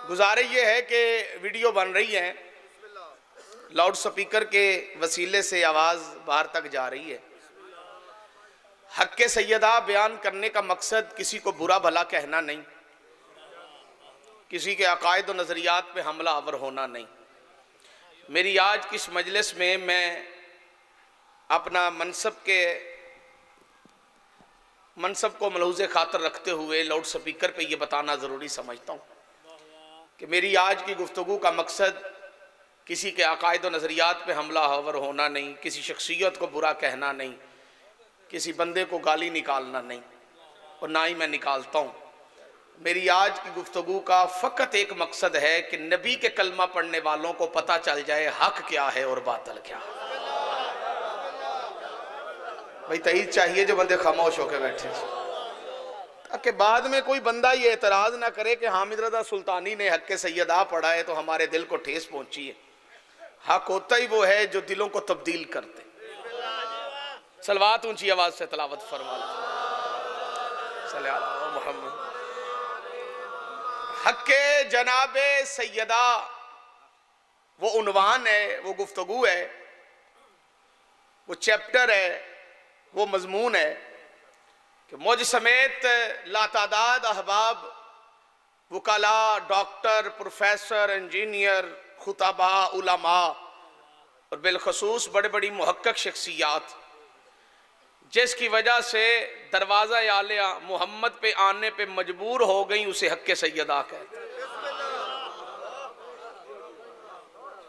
गुजारिश ये है कि वीडियो बन रही है, लाउड स्पीकर के वसीले से आवाज़ बाहर तक जा रही है। हक़ सैयदा बयान करने का मकसद किसी को बुरा भला कहना नहीं, किसी के अकायद और नज़रियात पे हमला आवर होना नहीं। मेरी आज की इस मजलिस में मैं अपना मनसब को मलहूज़े खातर रखते हुए लाउड स्पीकर पे ये बताना ज़रूरी समझता हूँ कि मेरी आज की गुफ्तगू का मकसद किसी के अकायद और नज़रियात पे हमला आवर होना नहीं, किसी शख्सियत को बुरा कहना नहीं, किसी बंदे को गाली निकालना नहीं, और ना ही मैं निकालता हूँ। मेरी आज की गुफ्तगू का फ़कत एक मकसद है कि नबी के कलमा पढ़ने वालों को पता चल जाए हक़ क्या है और बातिल क्या है। भाई तईद चाहिए जो बंदे खामोश होकर बैठे, ताकि बाद में कोई बंदा ये एतराज़ ना करे कि हामिद रज़ा सुल्तानी ने हक़ सैयदा पढ़ा है तो हमारे दिल को ठेस पहुंची है। हक़ होता ही वो है जो दिलों को तब्दील करते। सलवात ऊंची आवाज़ से तलावत फरमा मोहम्मद। हक़ जनाबे सैयदा वो उन्वान है, वो गुफ्तगू है, वो चैप्टर है, वो मजमून है कि मुझ समेत लातादाद अहबाब, वकाला, डॉक्टर, प्रोफेसर, इंजीनियर, खुताबा, उलमा और बिलखसूस बड़े बड़ी मुहक्कक शख्सियात जिसकी वजह से दरवाज़ा आले मोहम्मद पे आने पे मजबूर हो गई, उसे हक़ सैयदा कहते।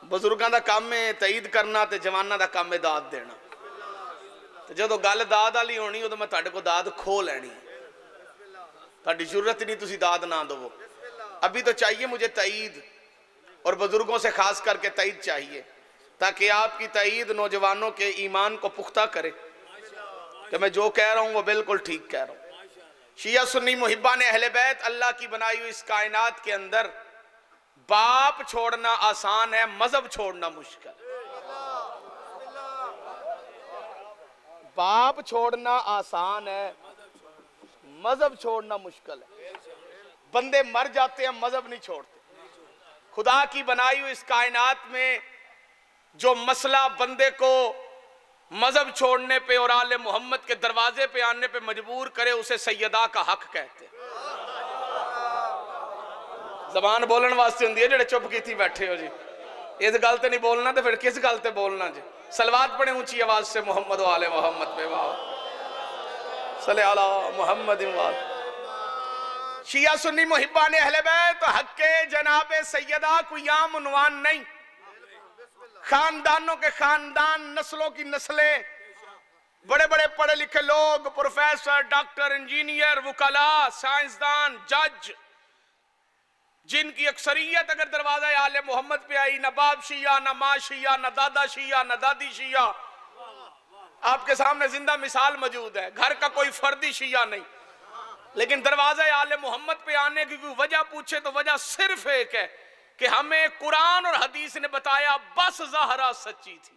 बुजुर्गों का काम है तईद करना, तो जवानों का काम है दाद देना। तो जो गल दाद वाली होनी उदों मैं तुहाडे को दाद खो लैनी, तुहाडी जरूरत नहीं तुसी दाद ना दो। अभी तो चाहिए मुझे तईद, और बुजुर्गों से खास करके तईद चाहिए, ताकि आपकी तईद नौजवानों के ईमान को पुख्ता करे कि मैं जो कह रहा हूँ वो बिल्कुल ठीक कह रहा हूँ। शिया सुन्नी मुहिब्बान अहले बैत, अल्लाह की बनाई हुई इस कायनात के अंदर बाप छोड़ना आसान है, मजहब छोड़ना मुश्किल। बाप छोड़ना आसान है, मजहब छोड़ना मुश्किल है। बंदे मर जाते हैं, मजहब नहीं छोड़ते। खुदा की बनाई हुई इस कायनात में जो मसला बंदे को मजहब छोड़ने पे और आले मोहम्मद के दरवाजे पे आने पे मजबूर करे, उसे सैयदा का हक कहते हैं। जबान बोलने वास्ते होंदी है, जेड़े चुप की बैठे हो जी, इस गल ते नहीं बोलना तो फिर किस गल ते बोलना जी। सलवात पढ़े ऊंची आवाज से मोहम्मद वाले मोहम्मद पे सल्ले अला मोहम्मद। शिया सुन्नी मुहिब्बान अहले बैत, हक़ जनाबे सैयदा कोई आम उन्वान नहीं। खानदानों के खानदान, नस्लों की नस्लें, बड़े बड़े पढ़े लिखे लोग, प्रोफेसर, डॉक्टर, इंजीनियर, वकाला, साइंसदान, जज, जिनकी अक्सरियत अगर दरवाजा आले मोहम्मद पे आई, न बाप शिया, न माँ शिया, न दादा शिया, न दादी शिया। आपके सामने जिंदा मिसाल मौजूद है, घर का कोई फर्दी शिया नहीं, लेकिन दरवाजा आले मोहम्मद पे आने की कोई वजह पूछे तो वजह सिर्फ एक है कि हमें कुरान और हदीस ने बताया बस ज़हरा सच्ची थी।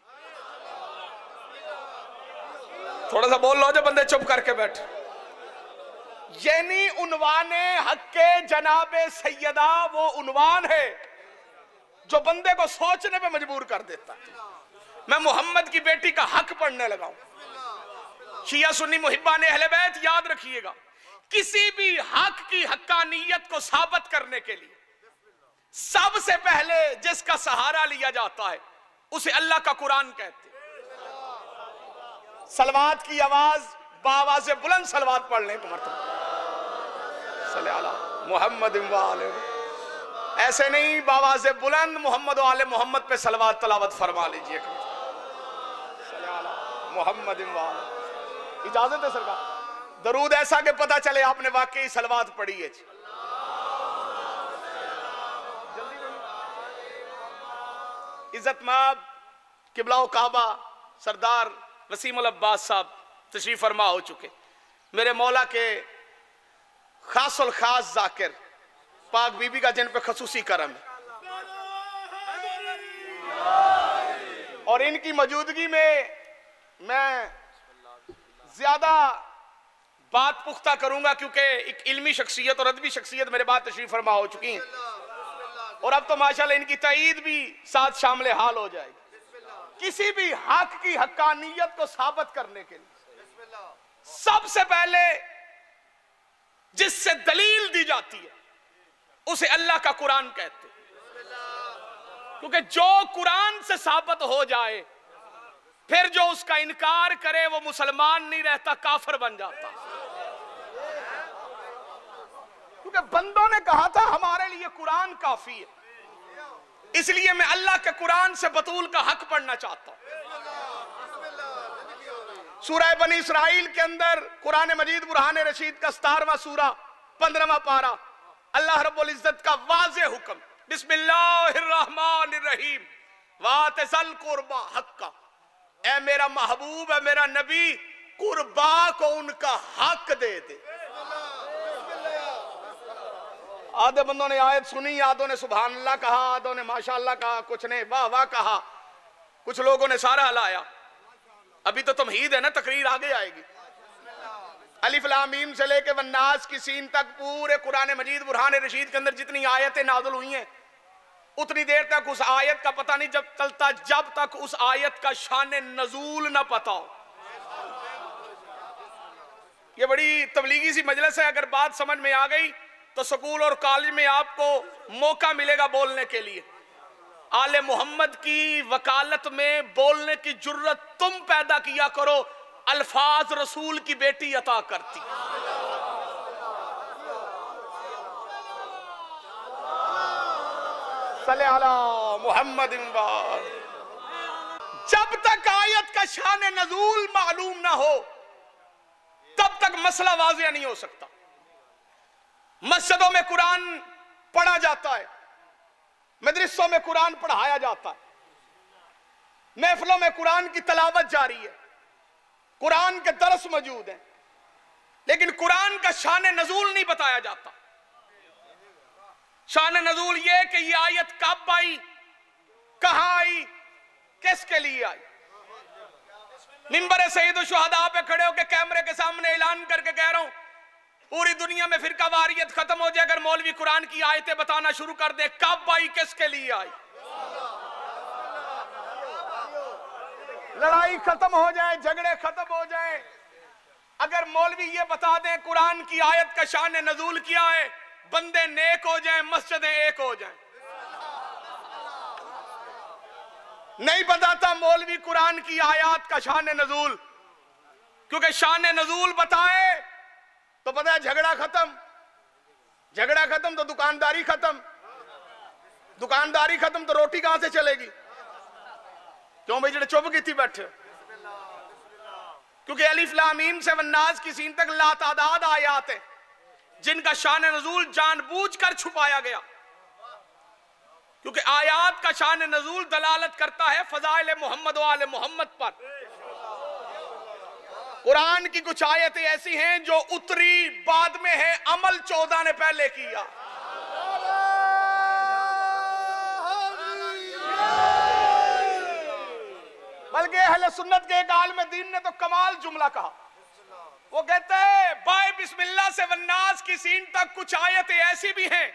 थोड़ा सा बोल लो जो बंदे चुप करके बैठे। यानी उन्वान हक़ जनाबे सैयदा वो उन्वान है जो बंदे को सोचने पे मजबूर कर देता है। मैं मोहम्मद की बेटी का हक पढ़ने लगा हूं। शिया सुन्नी मुहिब्बान अहले बैत, याद रखिएगा, किसी भी हक की हक्कानियत को साबित करने के लिए सबसे पहले जिसका सहारा लिया जाता है उसे अल्लाह का कुरान कहते हैं। सलवात की आवाज बावाज़ बुलंद सलवात पढ़ लें मोहम्मद वाले, ऐसे नहीं बावाज़ बुलंद मोहम्मद वाले मोहम्मद पे सलवात तलावत फरमा लीजिए। मोहम्मद वाले, इजाजत है सरकार? दरूद ऐसा कि पता चले आपने वाकई सलवात पढ़ी है। इज्जतमाब किबला काबा सरदार वसीमुल अब्बास साहब तशरीफ फरमा हो चुके, मेरे मौला के खासुल खास जाकिर पाक बीबी का जिन पे खसूसी करम है, और इनकी मौजूदगी में मैं ज्यादा बात पुख्ता करूंगा क्योंकि एक इल्मी शख्सियत और अदबी शख्सियत मेरे बाद तशरीफ फरमा हो चुकी हैं। और अब तो माशाल्लाह इनकी तईद भी साथ शामिल हाल हो जाएगी। किसी भी हक की हक्कानियत को साबित करने के लिए सबसे पहले जिससे दलील दी जाती है उसे अल्लाह का कुरान कहते हैं, क्योंकि जो कुरान से साबित हो जाए फिर जो उसका इनकार करे वो मुसलमान नहीं रहता, काफिर बन जाता। क्योंकि बंदों ने कहा था हमारे लिए कुरान काफी है, इसलिए मैं अल्लाह के कुरान से बतूल का हक पढ़ना चाहता हूं। सूरह बनी इसराइल के अंदर कुरान मजीद बुरहान रशीद का 17वां सूरा 15वां पारा, अल्लाह रब्बुल इज्जत का वाज़े हुक्म, बिस्मिल्लाहिर्रहमानिर्रहीम वातज़ल कुर्बा हक्का, ऐ मेरा महबूब है मेरा नबी, कुर्बा को उनका हक दे दे। आधे बंदों ने आयत सुनी, आधों ने सुभान अल्लाह कहा, आधों ने माशाअल्लाह कहा, कुछ ने वाह वाह कहा, कुछ लोगों ने सारा हलाया। अभी तो तमहीद है ना, तकरीर आगे आएगी। अलिफ लाम मीम से लेके वन्नास की सीन तक पूरे कुरान मजीद बुरहान रशीद के अंदर जितनी आयतें नाज़िल हुई हैं उतनी देर तक उस आयत का पता नहीं जब चलता जब तक उस आयत का शान नजूल ना पता हो। ये बड़ी तबलीगी सी मजलिस है, अगर बात समझ में आ गई तो स्कूल और कॉलेज में आपको मौका मिलेगा बोलने के लिए। आले मोहम्मद की वकालत में बोलने की जुर्रत तुम पैदा किया करो, अल्फाज रसूल की बेटी अता करती। सल्ले अला मुहम्मद। जब तक आयत का शान नजूल मालूम ना हो तब तक मसला वाज़िह नहीं हो सकता। मस्जिदों में कुरान पढ़ा जाता है, मदरसों में कुरान पढ़ाया जाता है, महफिलों में कुरान की तलावत जारी है, कुरान के दरस मौजूद हैं, लेकिन कुरान का शान नजूल नहीं बताया जाता। शान नजूल ये कि ये आयत कब आई, कहां आई, किसके लिए आई। मिंबर सईद शुहदा पे खड़े होकर कैमरे के सामने ऐलान करके कह रहा हूं पूरी दुनिया में फिरका वारियत खत्म हो जाए अगर मौलवी कुरान की आयतें बताना शुरू कर दे। कब आई, किसके लिए आई। लड़ाई खत्म हो जाए, झगड़े खत्म हो जाए, अगर मौलवी ये बता दें कुरान की आयत का शान नजूल क्या है, बंदे नेक हो जाएं, मस्जिदें एक हो जाएं। नहीं बताता मौलवी कुरान की आयत का शान नजूल, क्योंकि शान नजूल बताए तो पता है झगड़ा खत्म, झगड़ा खत्म तो दुकानदारी खत्म, दुकानदारी खत्म तो रोटी कहां से चलेगी। क्यों भाई, जेड़े चुप की थी बैठे, क्योंकि अलिफ लाम मीम से वन्नास की सीन तक लातादाद आयात है जिनका शान नजूल जानबूझकर छुपाया गया, क्योंकि आयात का शान नजूल दलालत करता है फजाइल मोहम्मद व आले मोहम्मद पर। कुरान की कुछ आयतें ऐसी हैं जो उतरी बाद में है, अमल 14 ने पहले किया। बल्कि अहले सुन्नत के एक आलिम दीन ने तो कमाल जुमला कहा, वो कहते हैं बाय बिस्मिल्लाह से वन्नास की सीन तक कुछ आयतें ऐसी भी हैं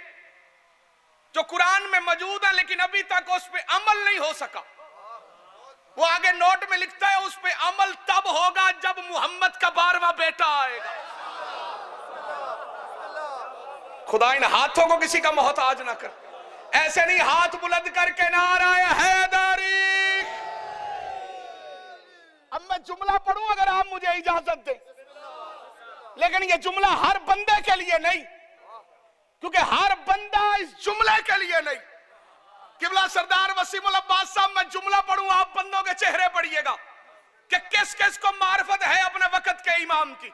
जो कुरान में मौजूद है लेकिन अभी तक उस पे अमल नहीं हो सका। वो आगे नोट में लिखता है उस पे अमल तब होगा जब मोहम्मद का 12वां बेटा आएगा। खुदा इन हाथों को किसी का मोहताज ना कर, ऐसे नहीं हाथ बुलंद करके नारा हैदरी। अब मैं जुमला पढ़ूं अगर आप मुझे इजाजत दें, लेकिन ये जुमला हर बंदे के लिए नहीं, क्योंकि हर बंदा इस जुमले के लिए नहीं। किबला सरदार वसीमुल अब्बास साहब, मैं जुमला पढ़ूं आप बंदों के चेहरे पढ़िएगा कि किस किस को मार्फत है अपने वक्त के इमाम की।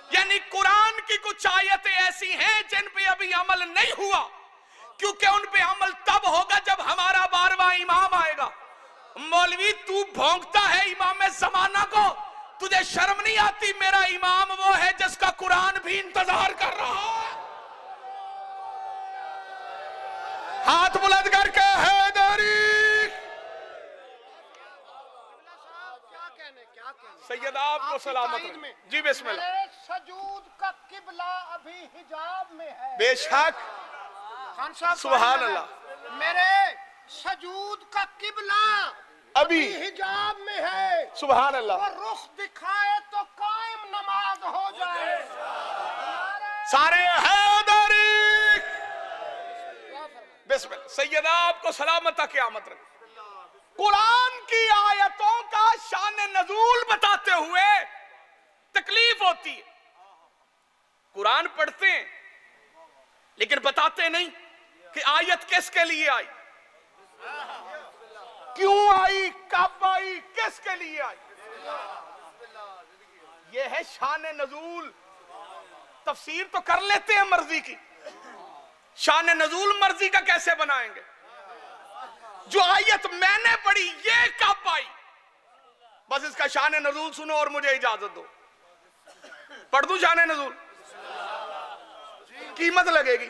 यानी कुरान की कुछ आयतें ऐसी हैं जिन पे अभी अमल नहीं हुआ, क्योंकि उन पे अमल तब होगा जब हमारा 12वां इमाम आएगा। मौलवी तू भौंकता है इमाम जमाना को, तुझे शर्म नहीं आती? मेरा इमाम वो है जिसका कुरान भी इंतजार कर रहा है। हाथ बुलंद करके हैदरी। सैयद आपको सलामत रहे। जी बिस्मिल्लाह। सजूद का किबला अभी हिजाब में है। बेशक, सुभान अल्लाह। मेरे सजूद का किबला अभी हिजाब में है, सुभान अल्लाह, वो रुख दिखाए तो कायम नमाज हो जाए। सारे हैदरी बिस्मिल्लाह। सैयदा आपको सलामत क़यामत रखे। कुरान की आयतों का शान नजूल बताते हुए तकलीफ होती है। कुरान पढ़ते हैं लेकिन बताते नहीं कि आयत किसके लिए आई, क्यों आई, कब आई, किसके लिए आई। यह है शान नजूल। तफसीर तो कर लेते हैं मर्जी की, शान नजूल मर्जी का कैसे बनाएंगे। जो आयत मैंने पढ़ी ये कब आई, बस इसका शान नजूल सुनो और मुझे इजाजत दो। पढ़ दूं शान नजूल? कीमत लगेगी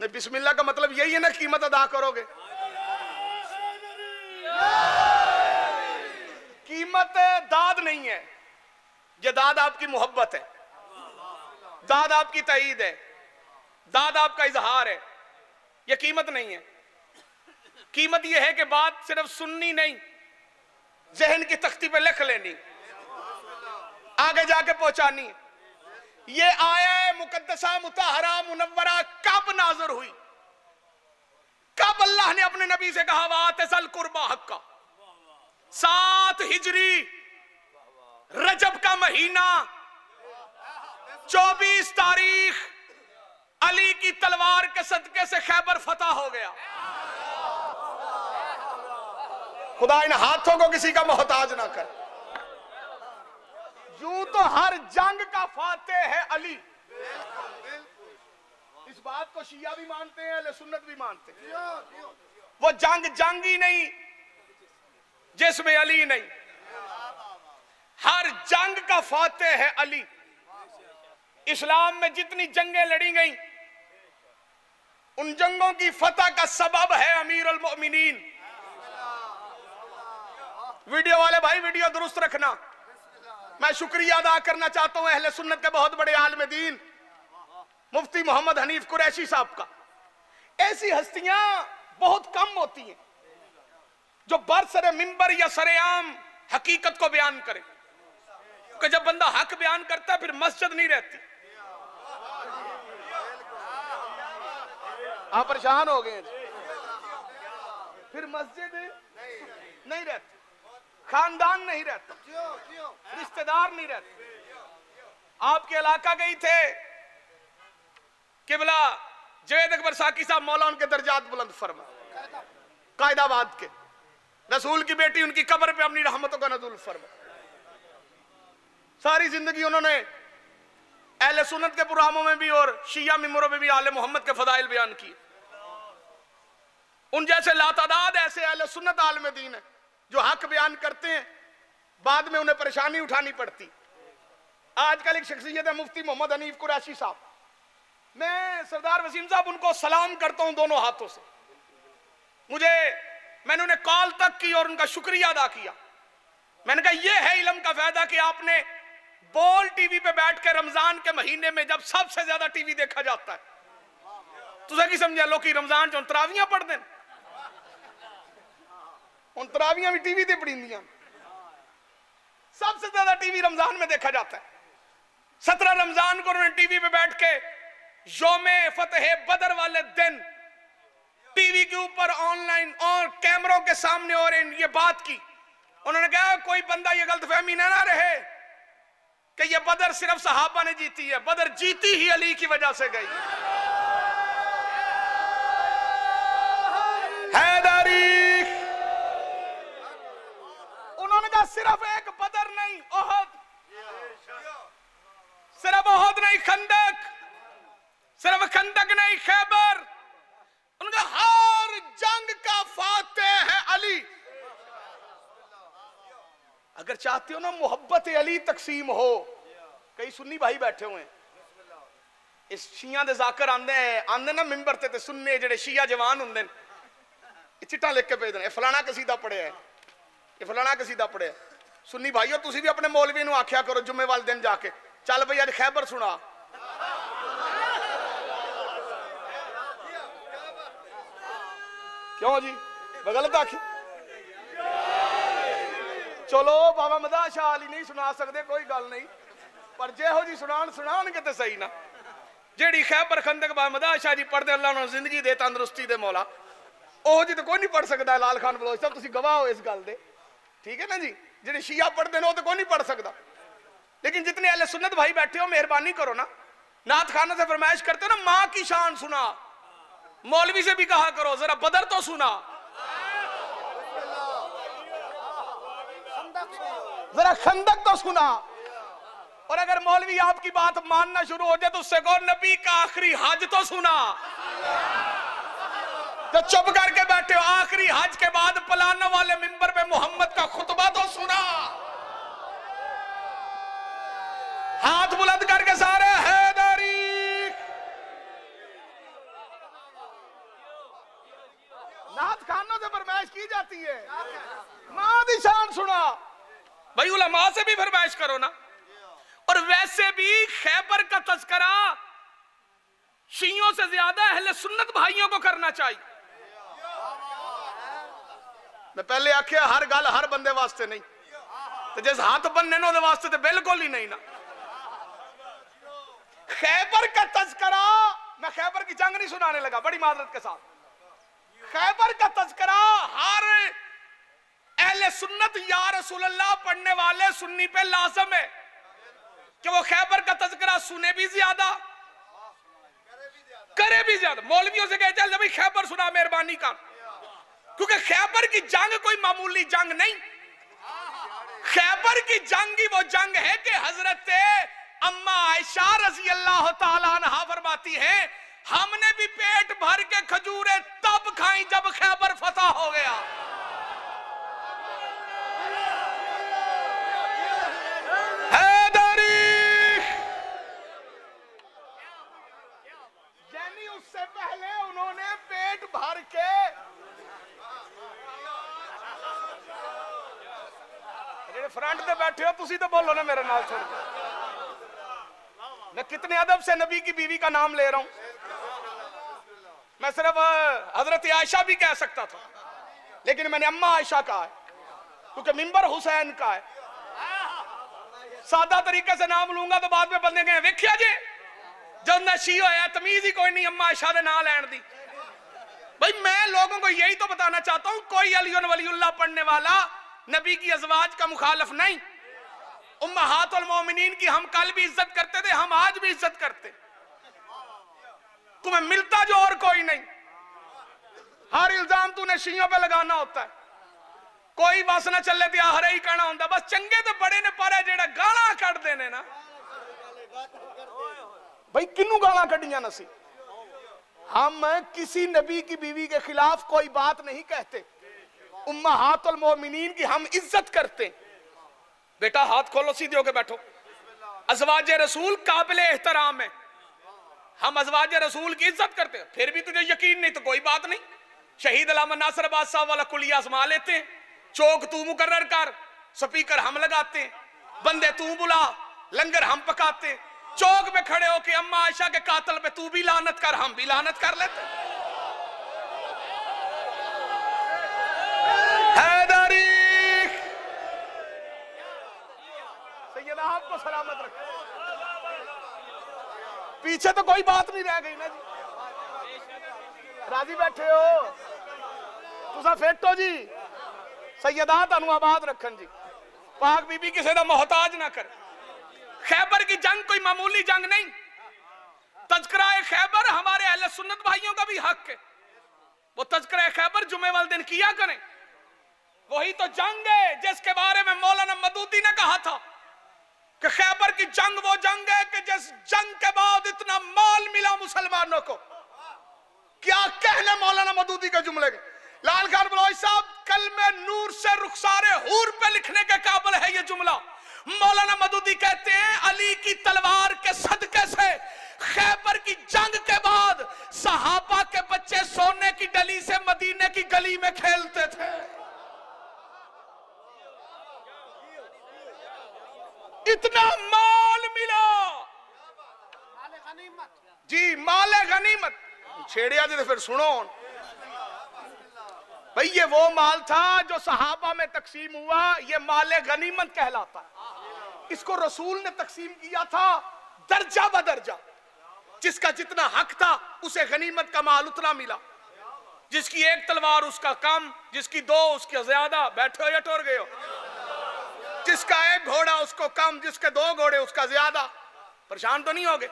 नहीं। बिस्मिल्लाह का मतलब यही है ना, कीमत अदा करोगे। कीमत दाद नहीं है, ये दाद आपकी मोहब्बत है, दाद आपकी तईद है, दाद आपका इजहार है। ये कीमत नहीं है। कीमत यह है कि बात सिर्फ सुननी नहीं, जहन की तख्ती पे लिख लेनी, आगे जाके पहुंचानी। ये आया मुकद्दसा मुताहरा मुनव्वरा कब नाज़िर हुई, कब अल्लाह ने अपने नबी से कहा वातसल कुर्बा हक्का। 7 हिजरी रजब का महीना 24 तारीख अली की तलवार के सदके से खैबर फतह हो गया। खुदा इन हाथों को किसी का मोहताज ना कर। यूं तो हर जंग का फातेह है अली, इस बात को शिया भी मानते हैं, अहले सुन्नत भी मानते हैं। वो जंग ही नहीं जिसमें अली नहीं, हर जंग का फातेह है अली। इस्लाम में जितनी जंगें लड़ी गई उन जंगों की फतह का सबब है अमीरुल मोमिनीन। वीडियो वाले भाई वीडियो दुरुस्त रखना। मैं शुक्रिया अदा करना चाहता हूं अहले सुन्नत के बहुत बड़े आलिम दीन मुफ्ती मोहम्मद हनीफ कुरैशी साहब का। ऐसी हस्तियां बहुत कम होती हैं जो बरसरे मिंबर या सरेआम हकीकत को बयान करे, कि जब बंदा हक बयान करता है फिर मस्जिद नहीं रहती। आप परेशान हो गए, फिर मस्जिद नहीं रहती, खानदान नहीं रहता, रिश्तेदार नहीं रहते। आपके इलाका गई थे किबला जवेद अकबर साकी साहब मौला उनके दर्जात बुलंद फरमा, कायदाबाद के रसूल की बेटी उनकी कब्र पे अपनी रहमतों का नज़ुल फरमा। सारी जिंदगी उन्होंने अहले सुन्नत के प्रोग्रामों में भी और शिया मिंबरों में भी आले मोहम्मद के फदाइल बयान किए। उन जैसे लातादाद ऐसे अहले सुन्नत आलिम दीन है जो हक बयान करते हैं, बाद में उन्हें परेशानी उठानी पड़ती। आजकल एक शख्सियत है मुफ्ती मोहम्मद हनीफ कुरैशी साहब। मैं सरदार वसीम साहब उनको सलाम करता हूं दोनों हाथों से। मैंने उन्हें कॉल तक की और उनका शुक्रिया अदा किया। मैंने कहा यह है इल्म का फायदा कि आपने बोल टीवी पे बैठ के रमजान के महीने में जब सबसे ज्यादा टीवी देखा जाता है, तुझे की समझा लो कि रमजान चो तरावियां पढ़ दें, उन तरावियां भी टीवी ते पढ़ींदियां। सबसे ज्यादा टीवी रमजान में देखा जाता है। 17 रमजान को उन्होंने टीवी पे बैठ के यौमे फतेह बदर वाले दिन टीवी के ऊपर ऑनलाइन और कैमरों के सामने और ये बात की। उन्होंने कहा कोई बंदा ये गलतफहमी ना रहे कि ये बदर सिर्फ सहाबा ने जीती है, बदर जीती ही अली की वजह से गई। हैदरी, उन्होंने कहा सिर्फ एक बदर नहीं, ओहद, सिर्फ ओहद नहीं, खंदक, सिर्फ खंदक नहीं, खैबर। उनका हर जंग का फातेह है अली। अगर चाहते हो ना मोहब्बत अली तकसीम हो, कई सुन्नी भाई बैठे हुए हैं, इस शिया दे जाकर आंदे ना मिंबर ते सुन्ने जेडे शिया जवान होंदे ने, चिट्टा लिख के भेजदे ने फलाना कसीदा पढ़िया है, ये फलाना कसीदा पढ़िया। सुन्नी भाईओ तुसी भी अपने मौलवी नूं आख्या करो जुम्मे वाले दिन जाके, चल भाई अज खैबर सुना। क्यों जी मैं गलत आखी? चलो बाबा मदा शाह अली नहीं सुना सकते, कोई गल नहीं, पर जेहो जी सुनान के तो सही ना। जेड़ी खैबर खंदक बाबा मदा शाह जी पढ़ते, अल्लाह उन्होंने जिंदगी दे तंदुरुस्ती दे मौला, ओह जी तो कोई नहीं पढ़ सकता। लाल खान बलोच साहब तुम गवाह हो इस गल दे, ठीक है ना जी। जेडे शिया पढ़ते हैं तो कोई नहीं पढ़ सकता, लेकिन जितने अहले सुन्नत भाई बैठे हो मेहरबानी करो ना, नात खाना से फरमाइश करते हो ना, माँ की शान सुना, मौलवी से भी कहा करो जरा बदर तो सुना, जरा खंदक तो सुना। और अगर मौलवी आपकी बात मानना शुरू हो जाए तो उससे कहो नबी का आखिरी हज तो सुना। तो चुप करके बैठे हो, आखिरी हज के बाद पलाना वाले मिंबर पे मोहम्मद का खुतबा तो सुना। हाथ बुलंद करके सारे हैदरी। नात खानों से फरमाइश की जाती है, मां दी शान सुना। भाई उलमा से भी फरमाइश करो ना। और वैसे भी खैबर का तज़किरा शियों से ज्यादा अहले सुन्नत भाइयों को करना चाहिए। मैं पहले आख्या हर गल हर बंदे वास्ते नहीं, तो जिस हाथ बनने नो वास्ते तो बिल्कुल ही नहीं ना। खैबर का तज़किरा, मैं खैबर की जंग नहीं सुनाने लगा, बड़ी माजरत के साथ। खैबर का तज़किरा हर अहले सुन्नत या रसूल अल्लाह पढ़ने वाले सुन्नी पे लाज़िम है कि वो खैबर का तज़किरा सुने भी ज्यादा, करे भी ज्यादा। मौलवियों से कहे चल भाई खैबर सुना मेहरबानी का, क्योंकि खैबर की जंग कोई मामूली जंग नहीं। खैबर की जंग ही वो जंग है कि हजरत अम्मा आयशा रज़ी अल्लाह ताला अन्हा फरमाती है, हमने भी पेट भर के खजूरें तब खाई जब खैबर फतह हो गया। यानी उससे पहले उन्होंने पेट भर के, फ्रंट पे बैठे हो तुसी तो बोलो ना मेरे नाल छोड़ के। मैं कितने अदब से नबी की बीवी का नाम ले रहा हूं। मैं सिर्फ हजरत आयशा भी कह सकता था, लेकिन मैंने अम्मा आयशा कहा है क्योंकि मिंबर हुसैन का है। सादा तरीके से नाम लूंगा तो बाद में बंदे कहें वेख्या जे जब नशी होया तमीज ही कोई नहीं अम्मा आयशा दे नाम लैन दी। भाई मैं लोगों को यही तो बताना चाहता हूं, कोई अली वलीउल्लाह पढ़ने वाला नबी की अज़वाज का मुखालिफ नहीं। उम्महातुल मोमिनीन की हम कल भी इज्जत करते थे, हम आज भी इज्जत करते। तुम्हें मिलता जो और कोई नहीं। हर इल्जाम तूने शियों पे लगाना होता है, कोई बस ना चले तो हरे ही कहना होता। बस चंगे तो बड़े ने पर जेड़ा गाला कट देने ना, भाई किन्नू गाला कटियां नसी। हम किसी नबी की बीवी के खिलाफ कोई बात नहीं कहते, उम्महातुल मोमिनीन की हम इज्जत करते। बेटा हाथ खोलो सीधे होके बैठो। अज़वाज रसूल काबिल एहतराम है, हम अज़वाज रसूल की इज्जत करते हैं। फिर भी तुझे यकीन नहीं तो कोई बात नहीं, शहीद अल्लामा नासिर अब्बास साहब वाला कुलिया आजमा लेते हैं। चौक तू मुकर्रर कर, स्पीकर हम लगाते हैं, बंदे तू बुला, लंगर हम पकाते। चौक में खड़े होके अम्मा आयशा के कातल पे तू भी लानत कर, हम भी लानत कर लेते। हैदरी सैयदा आपको सलामत रखे। पीछे तो कोई बात नहीं रह गई ना जी, राजी बैठे हो तुसा फिट हो जी। सैयदा तनु आबाद रखन जी, पाक बीबी किसी का मोहताज ना करे। खैबर की जंग कोई मामूली जंग नहीं। तज़किरा खैबर हमारे अहले सुन्नत भाइयों का भी हक है, वो तज़किरा खैबर जुमे वाले दिन किया करें। वही तो जंग है जिसके बारे में मौलाना मदूदी ने कहा था कि खैबर की जंग वो जंग है कि जिस जंग के बाद इतना माल मिला मुसलमानों को। क्या कहने मौलाना मदूदी के जुमले के। लाल खान बलोच साहब कल में नूर से रुखसारे हूर पे लिखने के काबिल है ये जुमला। मौलाना मदूदी कहते हैं अली की तलवार के सदके से खैबर की जंग के बाद सहाबा के बच्चे सोने की डली से मदीने की गली में खेलते थे। इतना माल मिला जी, माले गनीमत छेड़िया जी। तो फिर सुनो भाई ये वो माल था जो सहाबा में तकसीम हुआ, ये माले गनीमत कहलाता है। इसको रसूल ने तकसीम किया था दर्जा बदर्जा, जिसका जितना हक था उसे गनीमत का माल उतना मिला। जिसकी एक तलवार उसका कम, जिसकी दो उसके ज्यादा। बैठे हो या टोर गए हो? जिसका एक घोड़ा उसको कम, जिसके दो घोड़े उसका ज्यादा। परेशान तो नहीं हो गए?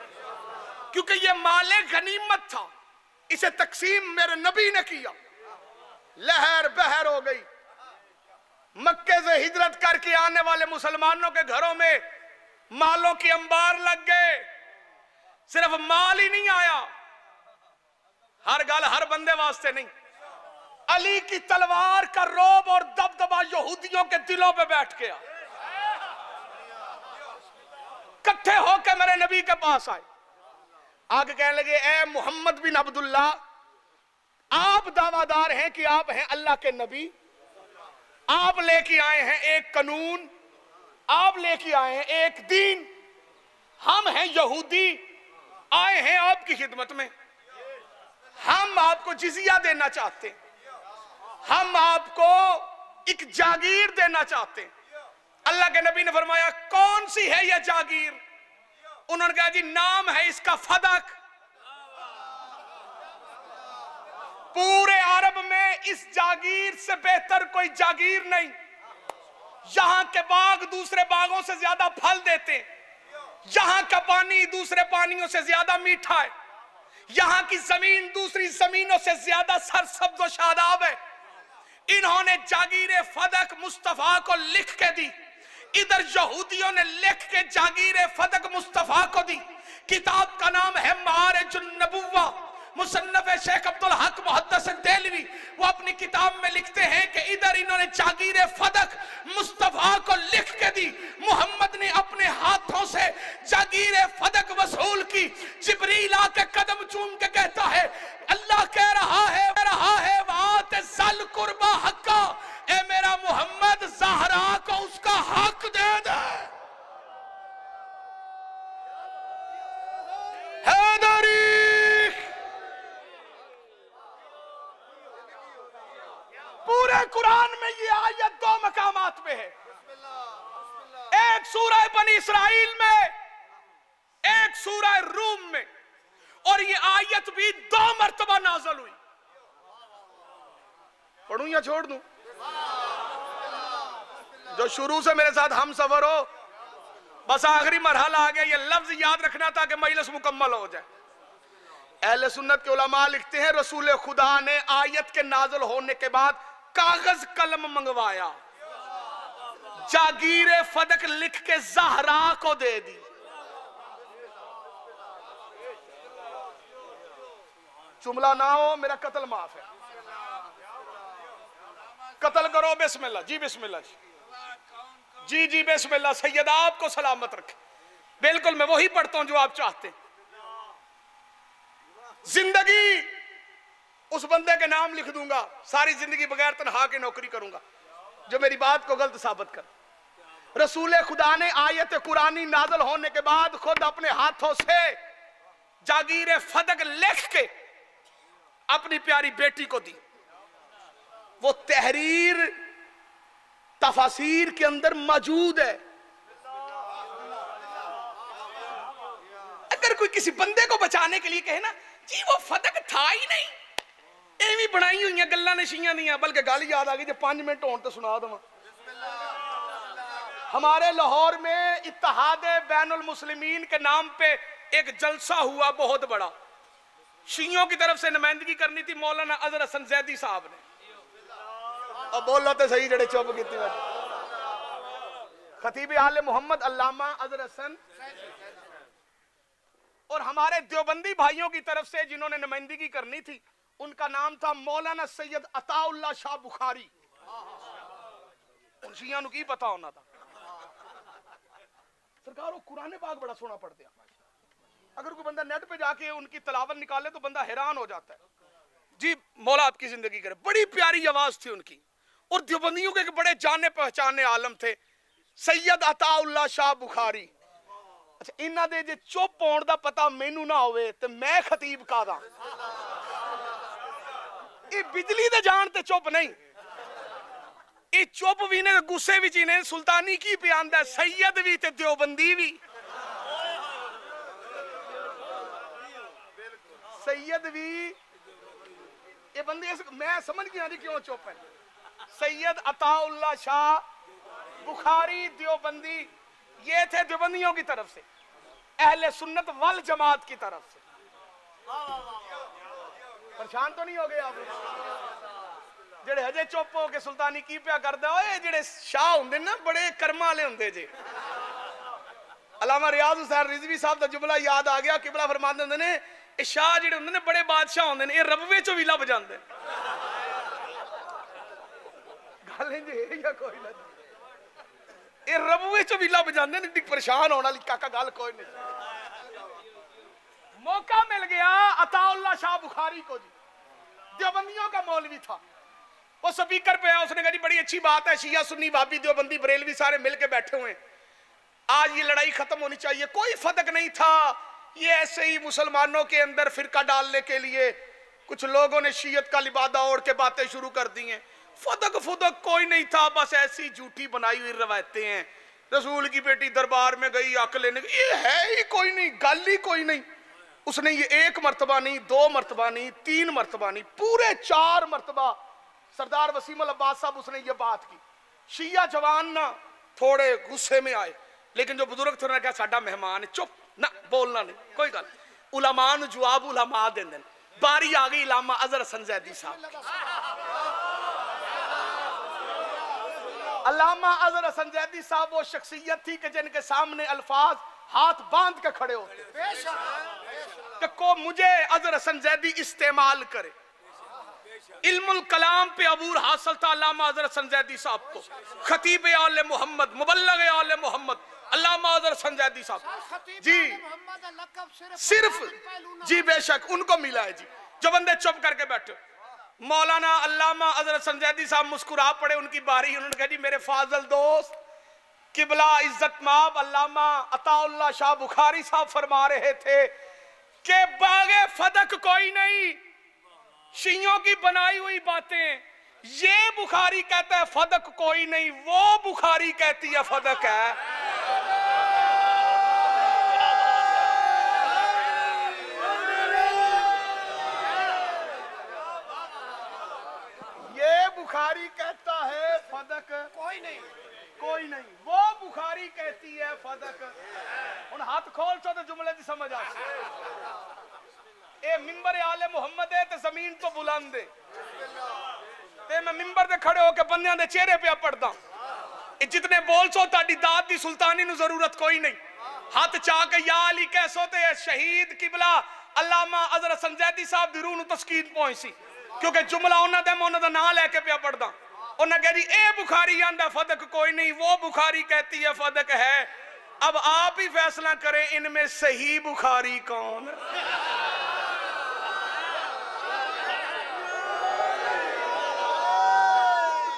क्योंकि ये माले गनीमत था, इसे तकसीम मेरे नबी ने किया। लहर बहर हो गई। मक्के से हिजरत करके आने वाले मुसलमानों के घरों में मालों की अंबार लग गए। सिर्फ माल ही नहीं आया, हर गल हर बंदे वास्ते नहीं। अली की तलवार का रौब और दबदबा यहूदियों के दिलों पे बैठ गया। इकट्ठे होकर मेरे नबी के पास आए, आगे कहने लगे, ए मोहम्मद बिन अब्दुल्ला, आप दावादार हैं कि आप हैं अल्लाह के नबी, आप लेके आए हैं एक कानून, आप लेके आए हैं एक दीन। हम हैं यहूदी, आए हैं आपकी खिदमत में। हम आपको जिजिया देना चाहते हैं, हम आपको एक जागीर देना चाहते हैं। अल्लाह के नबी ने फरमाया, कौन सी है यह जागीर? उन्होंने कहा, जी नाम है इसका फदक। पूरे अरब में इस जागीर से बेहतर कोई जागीर नहीं। यहां के बाग दूसरे बागों से ज्यादा फल देते हैं, यहां का पानी दूसरे पानियों से ज्यादा मीठा है, यहां की जमीन दूसरी जमीनों से ज्यादा सरसब्ज और शादाब है। इन्होंने जागीर फदक मुस्तफा को लिख के दी। इधर यहूदियों ने लिख के जागीर फदक मुस्तफा को दी। किताब का नाम है मारिजुन नबुव्वा। मुसन्नफ शेख अब्दुल हक मुहद्दिस देलवी वो अपनी किताब में लिखते हैं कि इधर इन्होंने जागीर फदक मुस्तफा को लिख के दी। मोहम्मद ने अपने हाथों से जागीर फदक वसूल की। जिब्रील आके कदम चूम के कहता है, अल्लाह कह रहा है वात सल कुर्बा हक्का, ए मेरा मोहम्मद ज़हरा को उसका हक दे दे। पूरे कुरान में ये आयत दो मकामात पे है, एक सूरह बनी इसराइल में, एक सूरह रूम में, और ये आयत भी 2 मरतबा नाज़िल हुई। पढ़ूं या छोड़ दूं? जो शुरू से मेरे साथ हम सफर हो, बस आखिरी मरहला आ गया, ये लफ्ज याद रखना था कि मजलिस मुकम्मल हो जाए। अहले सुन्नत के उलमा लिखते हैं, रसूल खुदा ने आयत के नाज़िल होने के बाद कागज कलम मंगवाया, जागीर फदक लिख के ज़हरा को दे दी। जुमला ना हो, मेरा कत्ल माफ है। कत्ल करो बिस्मिल्लाह जी, बिस्मिल्लाह जी, जी बिस्मिल्लाह। सैयदा आपको सलामत रखे। बिल्कुल मैं वही पढ़ता हूं जो आप चाहते हैं। जिंदगी उस बंदे के नाम लिख दूंगा, सारी जिंदगी बगैर तनहा की नौकरी करूंगा जो मेरी बात को गलत साबित कर। रसूल खुदा ने आयत कुरानी नाज़िल होने के बाद खुद अपने हाथों से जागीर फदक लिख के अपनी प्यारी बेटी को दी। वो तहरीर तफसीर के अंदर मौजूद है। अगर कोई किसी बंदे को बचाने के लिए कहे ना, जी वो फदक था ही नहीं, एवी बनाई हुई गल्लां नशियां दियां, बल्कि गल याद आ गई, जो 5 मिनट होने तो सुना दूं। हमारे लाहौर में इत्तेहाद बैनुल मुस्लिमीन के नाम पे एक जलसा हुआ बहुत बड़ा। शियों की तरफ से नुमाइंदगी करनी थी मौलाना अजहर हसन जैदी साहब ने। अब बोलो तो सही, जड़े चुप की खतीब आले मोहम्मद अल्लामा अजहर हसन, और हमारे देवबंदी भाइयों की तरफ से जिन्होंने नुमाइंदगी करनी थी, उनका नाम था मौलाना सैयद अताउल्लाह शाह बुखारी। उन शियां नु की पता होना था। सरकार वो कुरान पाक बड़ा सोना पढ़ते हैं। अगर कोई बंदा नेट पे जाके उनकी तलावत निकाले तो बंदा हैरान हो जाता है। जी मौला आपकी जिंदगी करे। बड़ी प्यारी आवाज थी उनकी, और देवबंदियों के बड़े जाने पहचाने आलम थे, सैयद अताउल्लाह शाह बुखारी। अच्छा, इन्हां दे जे चुप होण दा पता मैनू ना होवे ते मैं खतीब कादा। ये बिजली दे जान ते चुप नहीं, ये चुप भी ने गुस्से भी ने। सुल्तानी की पे आंदा सैयद भी ते देवबंदी भी। सैयद भी ये बंदे मैं समझ गया नहीं क्यों चुप है। सैयद अताउल्लाह शाह बुखारी देवबंदी, ये थे देवबंदियों की तरफ से, अहले सुन्नत वल जमात की तरफ से। परेशान तो नहीं हो गए आप जेड़े हजे चुप हो के सुल्तानी की पिया करदा? ओए जेड़े शाह हुंदे ना बड़े कर्मा वाले हुंदे जे। अल्लामा रियाज हुसैन रिजवी साहब दा जुमला याद आ गया। किबला फरमांदे हुंदे ने ए शाह जेड़े हुंदे ने बड़े बादशाह हुंदे ने, ए रबवे चों भी लभ जांदे। गल इंज है या कोई ना, ए रबवे चों भी लभ जांदे ने। परेशान होने वाली काका गल कोई नहीं। मौका मिल गया अताउल्लाह शाह बुखारी को जी, देवबंदियों का मौलवी था। वो स्पीकर पे आया, उसने कहा जी बड़ी अच्छी बात है, शिया सुन्नी भाभी देवबंदी बरेलवी सारे मिलके बैठे हुए हैं, आज ये लड़ाई खत्म होनी चाहिए। कोई फर्क नहीं था, ये ऐसे ही मुसलमानों के अंदर फिरका डालने के लिए कुछ लोगों ने शीयत का लिबादा ओढ़ के बातें शुरू कर दी हैं। फदक फुदक कोई नहीं था, बस ऐसी झूठी बनाई हुई रवायतें हैं। रसूल की बेटी दरबार में गई हक लेने, ये है ही कोई नहीं, गल ही कोई नहीं। उसने ये एक मरतबा नहीं, दो मरतबा नहीं, तीन मरतबा नहीं, पूरे 4 मरतबा सरदार वसीम अल अब्बास साहब उसने ये बात की। शिया जवान ना थोड़े गुस्से में आए, लेकिन जो बुजुर्ग थे उन्होंने कहा साडा मेहमान है, चुप ना बोलना नहीं, कोई गल। उलमा नूं जवाब उलमा देंदे। बारी आ गई इलामा अजहर हसन जैदी साहब। अल्लामा अजहर हसन जैदी साहब वो शख्सियत थी कि जिनके सामने अल्फाज हाथ बांध के खड़े होते कि को मुझे अजहर हसन जैदी इस्तेमाल करे। इल्मुल कलाम पे अबूर हासिल था अल्लामा अजहर हसन जैदी साहब को। खतीब आले मोहम्मद, मुबल्लिग आले मोहम्मद अल्लामा अजहर हसन जैदी साहब जी, सिर्फ जी बेशक उनको मिला है जी। जो बंदे चुप करके बैठे, मौलाना अल्लामा अजहर हसन जैदी साहब मुस्कुरा पड़े, उनकी बारी। उन्होंने कहा जी मेरे फाजल दोस्त किबला इज्जत माब अल्लामा अताउल्लाह शाह बुखारी साहब फरमा रहे थे कि बागे फदक कोई नहीं, शियों की बनाई हुई बातें। ये बुखारी कहता है फदक कोई नहीं, वो बुखारी कहती है फदक है। ये बुखारी कहता है फदक कोई नहीं, कोई नहीं, वो बुखारी कहती है फदक। हुण हाथ खोल सो तो जुमले की समझ आ। ए मिंबर आले मुहम्मद है ते जमीन तो बुलंद है, ते मैं मिंबर ते खड़े होके बंदियां दे चेहरे पे पढ़दा। ए जितने बोल सो ताडी दात दी सुल्तानी नु जरूरत कोई नहीं। हाथ चा के या अली कह सो ते शहीद किबला अल्लामा अजहर हसन जैदी साहब दी रूह नु तस्कीन पहुंची, क्योंकि जुमला उन्हां दा मैं उन्हां दा नाम लेके पे पढ़दा। उन्हें कह दी ए बुखारी आंदा फदक कोई नहीं, वो बुखारी कहती है फदक है। अब आप ही फैसला करें इनमें सही बुखारी कौन।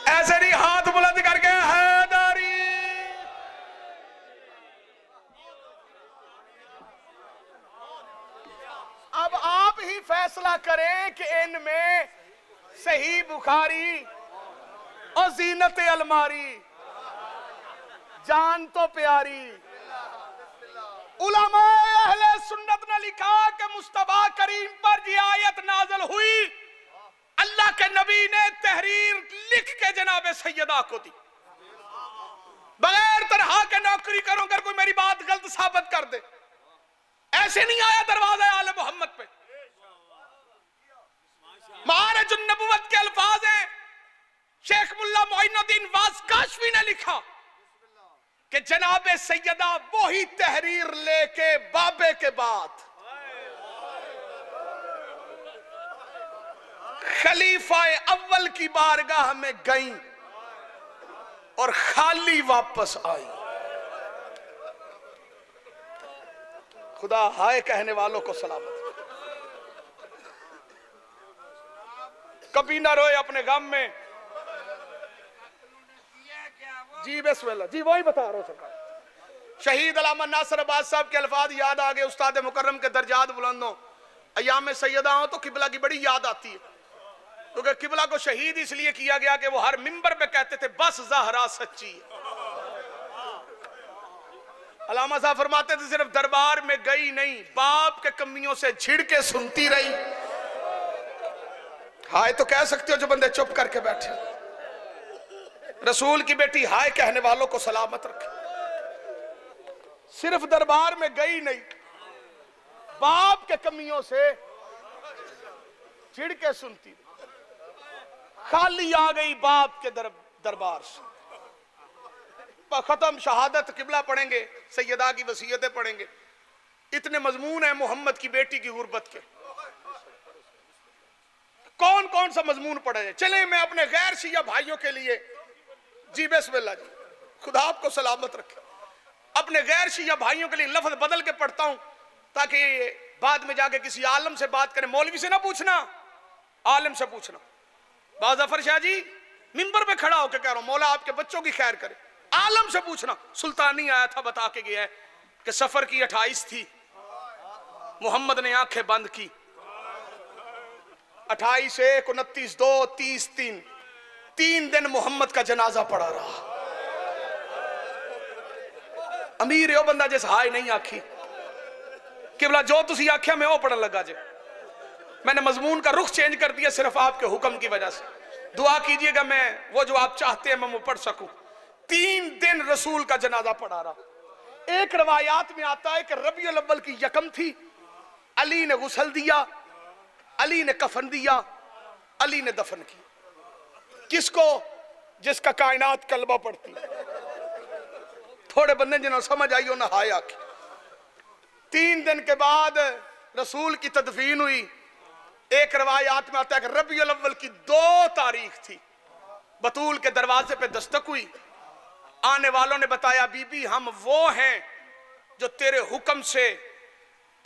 ऐसे नहीं हाथ बुलंद करके हैदरी। अब आप ही फैसला करें कि इनमें सही बुखारी और जीनत अलमारी जान तो प्यारी। उलमा अहले सुन्नत ने लिखा कि मुस्तफा करीम पर ये आयत नाज़िल हुई, अल्लाह के नबी ने तहरीर लिख के जनाबे सैयदा को दी, बगैर तरह के नौकरी करो अगर कोई मेरी बात गलत साबित कर दे। ऐसे नहीं आया दरवाजा आले मोहम्मद पे। मारजुन नबुवत के अल्फाज हैं, शेख मुल्ला मोइनुद्दीन वाज़काशवी ने लिखा कि जनाबे सैयदा वही तहरीर लेके बाबे के बाद खलीफा अव्वल की बारगाह में गई और खाली वापस आई। खुदा हाय कहने वालों को सलामत। कभी ना रोए अपने गम में। जी बिस्मिल्लाह जी, वही बता रहा हूं सरकार। शहीद अल्लामा नासिर अब्बास साहब के अल्फाज याद आ गए, उस्ताद मुकर्रम के दर्जात बुलंद हो, अयाम सैयदा हो तो किबला की बड़ी याद आती है। क्योंकि किबला को शहीद इसलिए किया गया कि वो हर मिंबर पे कहते थे बस ज़हरा सच्ची है। अल्लामा साहब फरमाते थे सिर्फ दरबार में गई नहीं, बाप के कमियों से छिड़के सुनती रही। हाय तो कह सकते हो जो बंदे चुप करके बैठे। रसूल की बेटी हाय कहने वालों को सलामत रखे। सिर्फ दरबार में गई नहीं, बाप के कमियों से छिड़के सुनती, खाली आ गई बाप के दरबार से। खत्म, शहादत किबला पढ़ेंगे, सैयदा की वसीयतें पढ़ेंगे। इतने मजमून है मोहम्मद की बेटी की गुर्बत के। कौन कौन सा मजमून पढ़ा जाए? चले मैं अपने गैर शिया भाइयों के लिए, जी बिस्मिल्लाह जी, खुदा आपको सलामत रखे, अपने गैर शिया भाइयों के लिए लफ्ज बदल के पढ़ता हूं ताकि बाद में जाके किसी आलम से बात करें। मौलवी से ना पूछना, आलम से पूछना। बाज़फ़र शाह जी मिंबर पे खड़ा होकर कह रहा हूं मौला आपके बच्चों की खैर करे। आलम से पूछना। सुल्तानी आया था बता के गया है कि सफर की 28 थी, मोहम्मद ने आंखें बंद की। 28 1 29 2 30 3 3 दिन मोहम्मद का जनाजा पड़ा रहा। अमीर हो बंदा जिस हाय नहीं आखी किबला जो तुसी आख्या मैं वो पढ़न लगा जे। मैंने मजमून का रुख चेंज कर दिया सिर्फ आपके हुक्म की वजह से। दुआ कीजिएगा मैं वो जो आप चाहते हैं मैं वो पढ़ सकूं। 3 दिन रसूल का जनाजा पड़ा रहा। एक रवायात में आता है कि रबीउल अव्वल की यकम थी, अली ने गुसल दिया, अली ने कफन दिया, अली ने दफन किया। किसको? जिसका कायनात कलमा पढ़ती। थोड़े बंदे जिन्होंने समझ आई हो ना हाय आखी। 3 दिन के बाद रसूल की तदफीन हुई। एक रवायात में आता है कि रबीउल अव्वल की 2 तारीख थी। बतूल के दरवाजे पे दस्तक हुई। आने वालों ने बताया बीबी हम वो हैं जो तेरे हुक्म से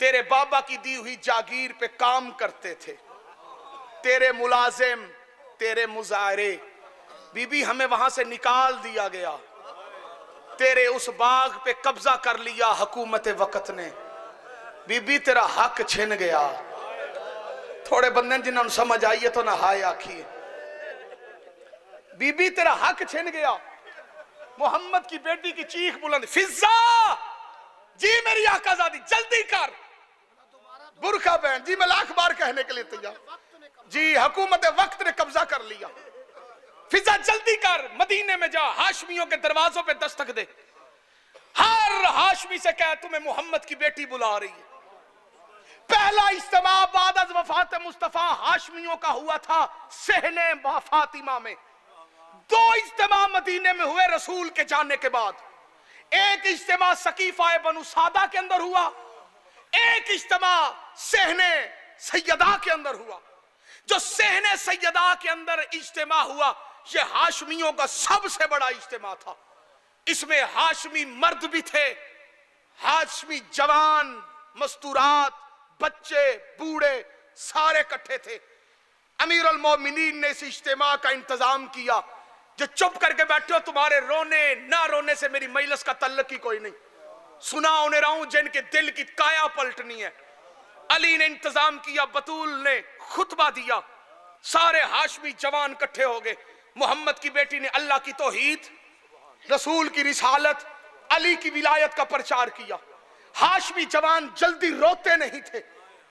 तेरे बाबा की दी हुई जागीर पे काम करते थे, तेरे मुलाजिम, तेरे मुजाहरे। बीबी हमें वहां से निकाल दिया गया, तेरे उस बाग पे कब्जा कर लिया हुकूमत वक्त ने। बीबी तेरा हक छिन गया। थोड़े बंदे जिन्होंने समझ आई है तो ना हाय आखी। बीबी तेरा हक छिन गया। मोहम्मद की बेटी की चीख बुलंद, फिजा जी मेरी आकाजादी जल्दी कर, बुरखा पहन। जी मैं लाख बार कहने के लिए तैयार। जी हुकूमत वक्त ने कब्जा कर लिया। फिजा जल्दी कर, मदीने में जा, हाशमियों के दरवाजों पे दस्तक दे। हर हाशमी से कह तुम्हें मोहम्मद की बेटी बुला रही है। पहला इज्तिमा बाद अज़ वफात मुस्तफा हाशमियों का हुआ था सहने फातिमा में। 2 इज्तिमा मदीने में हुए रसूल के जाने के बाद। एक इज्तिमा सकीफा बनु सादा के अंदर हुआ, एक इज्तिमा सहने सैयदा के अंदर हुआ। जो सहने सैयदा के अंदर इज्तिमा हुआ ये हाशमियों का सबसे बड़ा इज्तिमा था। इसमें हाशमी मर्द भी थे, हाशमी जवान, मस्तूरात, बच्चे, बूढ़े सारे इकट्ठे थे। अमीर अल मोमिनीन ने इस इज्तिमा का इंतजाम किया। जो चुप करके बैठे हो तुम्हारे रोने ना रोने से मेरी मजलिस का तल्लुक ही कोई नहीं। सुना उन्हें रहा हूं जिनके दिल की काया पलटनी है। अली ने इंतजाम किया, बतूल ने खुतबा दिया, सारे हाशमी जवान इकट्ठे हो गए। मोहम्मद की बेटी ने अल्लाह की तौहीद, रसूल की रिसालत, अली की विलायत का प्रचार किया। हाशमी जवान जल्दी रोते नहीं थे।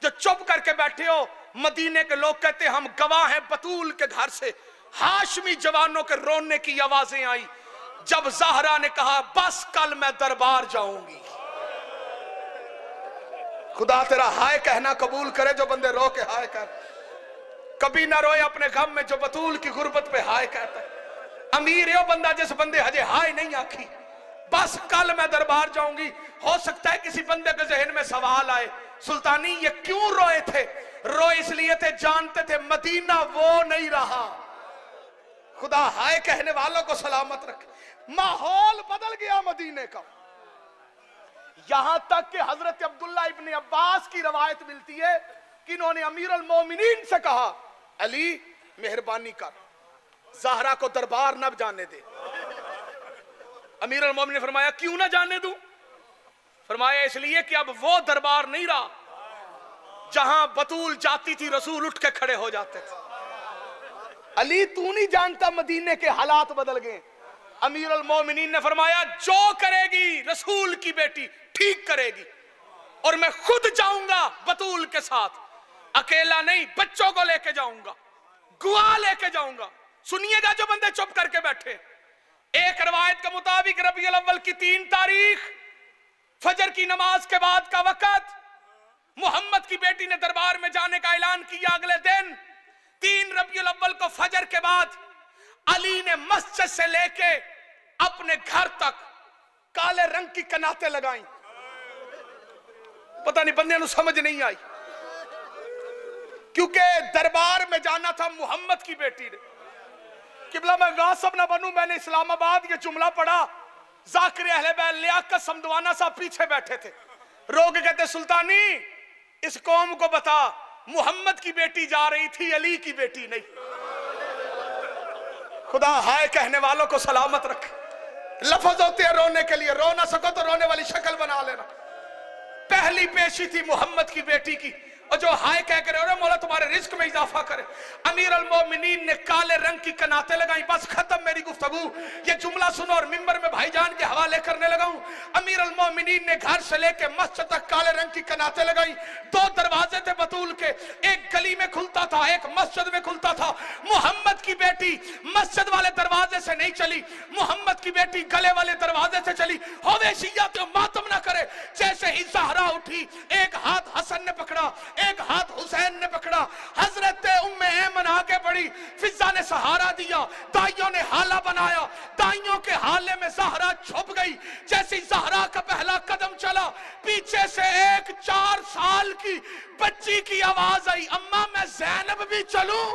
जो चुप करके बैठे हो मदीने के लोग कहते हम गवाह हैं बतूल के घर से हाशमी जवानों के रोने की आवाजें आई जब ज़हरा ने कहा बस कल मैं दरबार जाऊंगी। खुदा तेरा हाय कहना कबूल करे जो बंदे रो के हाय कर। कभी ना रोए अपने गम में जो बतूल की गुर्बत पे हाय कहता है। अमीर है वो बंदा जिस बंदे हजे हाय नहीं आखी बस कल मैं दरबार जाऊंगी। हो सकता है किसी बंदे के जहन में सवाल आए सुल्तानी ये क्यों रोए थे? रोए इसलिए थे जानते थे मदीना वो नहीं रहा। खुदा हाय कहने वालों को सलामत रखे। माहौल बदल गया मदीने का। यहां तक कि हजरत अब्दुल्ला इब्न अब्बास की रवायत मिलती है कि इन्होंने अमीर अल मोमिनीन से कहा अली मेहरबानी कर ज़हरा को दरबार न जाने दे। अमीर अल मोमिनीन ने फरमाया क्यों ना जाने दूं? फरमाया इसलिए कि अब वो दरबार नहीं रहा जहां बतूल जाती थी रसूल उठ के खड़े हो जाते थे। अली तू नहीं जानता मदीने के हालात बदल गए। अमीर अल मोमिनीन ने फरमाया जो करेगी रसूल की बेटी ठीक करेगी, और मैं खुद जाऊंगा बतूल के साथ, अकेला नहीं बच्चों को लेके जाऊंगा, गुआ लेके जाऊंगा। सुनिएगा जो बंदे चुप करके बैठे। एक रवायत के मुताबिक रबीउल अव्वल की 3 तारीख फजर की नमाज के बाद का वक्त, मोहम्मद की बेटी ने दरबार में जाने का ऐलान किया। अगले दिन 3 रबीउल अव्वल को फजर के बाद अली ने मस्जिद से लेके अपने घर तक काले रंग की कनाते लगाई। पता नहीं बंदे को समझ नहीं आई, क्योंकि दरबार में जाना था मोहम्मद की बेटी ने। किबला मैं गासिब ना बनूं, मैंने इस्लामाबाद ये जुमला पढ़ा। जाकिर अहले बैत लियाकत समदवाना साहब पीछे बैठे थे, रोग कहते सुल्तानी इस कौम को बता मोहम्मद की बेटी जा रही थी, अली की बेटी नहीं। खुदा हाय कहने वालों को सलामत रखे। लफ्ज होते हैं रोने के लिए, रो ना सको तो रोने वाली शक्ल बना लेना। पहली पेशी थी मोहम्मद की बेटी की, और जो हाय कह कर रहे मौला तुम्हारे रिस्क में इजाफा करे। अमीर अल मोमिनीन ने काले रंग की कनाते लगाई। बस खत्म मेरी गुफ्तगू, ये जुमला सुनो और मिंबर में भाईजान के हवाले करने लगा हूं। अमीर अल मोमिनीन ने घर से लेके मस्जिद तक काले रंग की कनाते लगाई। 2 दरवाजे थे बतूल के, एक गली में खुलता था, एक मस्जिद में खुलता था। मोहम्मद की बेटी मस्जिद वाले दरवाजे से नहीं चली, मोहम्मद की बेटी गले वाले दरवाजे से चली। होवे शिया तो मातम ना करे। जैसे ही ज़हरा उठी, एक हाथ हसन ने पकड़ा, एक हाथ हुसैन ने पकड़ा। हजरत उम्मे ऐमन आगे बढ़ी, फिजा ने सहारा दिया, दाइयों ने हाला बनाया। दाइयों के हाले में ज़हरा छुप गई। जैसे ज़हरा का पहला कदम चला, पीछे से एक 4 साल की बच्ची की आवाज आई, अम्मा मैं ज़ैनब भी चलूं?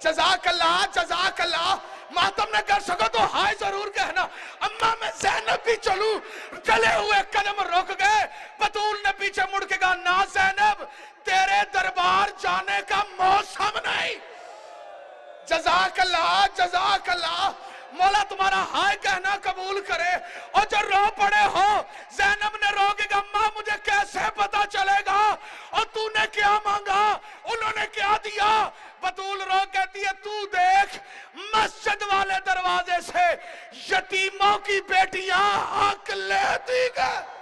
जज़ाकल्लाह जज़ाकल्लाह। मातम न कर सको तो हाय जरूर कहना। अम्मा मैं ज़ैनब भी चलूं? चले हुए कदम रुक गए। बतूल ने पीछे मुड़ के कहा ना ज़ैनब, तेरे दरबार जाने का मौसम नहीं। जज़ाकल्लाह जज़ाकल्लाह। मौला तुम्हारा हाय कहना कबूल करे। और जो रो पड़े हो, ज़ैनब ने रो के कहा अम्मा मुझे कैसे पता चलेगा, और तूने क्या मांगा, उन्होंने क्या दिया? बतूल रो कहती है तू देख, मस्जिद वाले दरवाजे से यतीमों की बेटियां हक लेती गई।